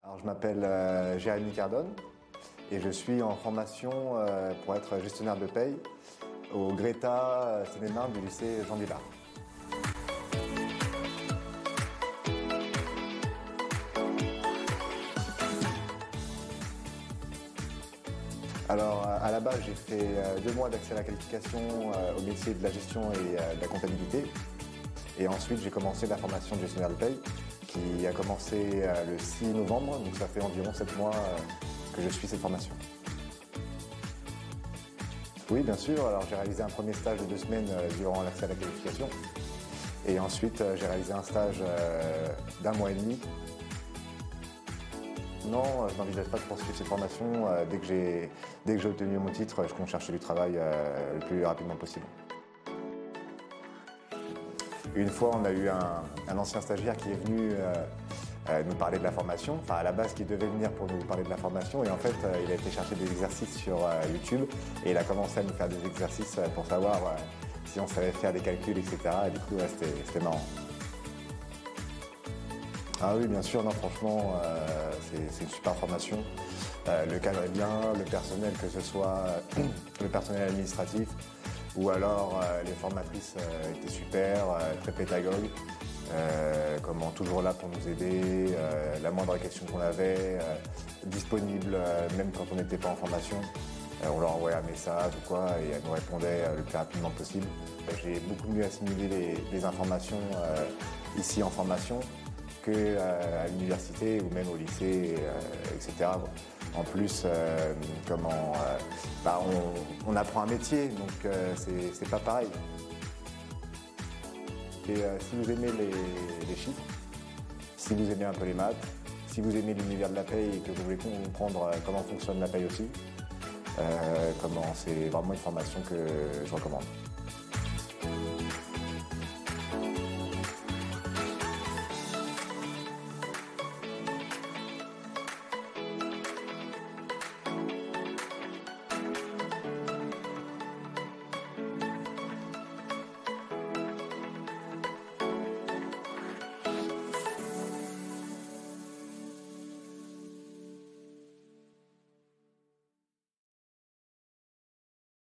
Alors, je m'appelle Jérémy Cardone et je suis en formation pour être gestionnaire de paye au Greta Sénénin du lycée Jean Villard. Alors, à la base, j'ai fait 2 mois d'accès à la qualification au métier de la gestion et de la comptabilité. Et ensuite, j'ai commencé la formation de gestionnaire de paye qui a commencé le 6 novembre, donc ça fait environ 7 mois que je suis cette formation. Oui, bien sûr. Alors, j'ai réalisé un premier stage de 2 semaines durant l'accès à la qualification. Et ensuite, j'ai réalisé un stage d'1 mois et demi. Non, je n'envisage pas de poursuivre cette formation. Dès que j'ai obtenu mon titre, je compte chercher du travail le plus rapidement possible. Une fois, on a eu un ancien stagiaire qui est venu nous parler de la formation. Enfin, à la base, qui devait venir pour nous parler de la formation. Et en fait, il a été chercher des exercices sur YouTube. Et il a commencé à nous faire des exercices pour savoir si on savait faire des calculs, etc. Et du coup, ouais, c'était marrant. Ah oui, bien sûr, non, franchement, c'est une super formation. Le cadre est bien, le personnel, que ce soit le personnel administratif ou alors les formatrices étaient super, très pédagogues, comment toujours là pour nous aider, la moindre question qu'on avait, disponible même quand on n'était pas en formation. On leur envoyait un message ou quoi et elles nous répondaient le plus rapidement possible. J'ai beaucoup mieux assimilé les informations ici en formation qu'à l'université ou même au lycée, etc. En plus, on apprend un métier, donc c'est pas pareil. Et si vous aimez les chiffres, si vous aimez un peu les maths, si vous aimez l'univers de la paye et que vous voulez comprendre comment fonctionne la paye aussi, c'est vraiment une formation que je recommande.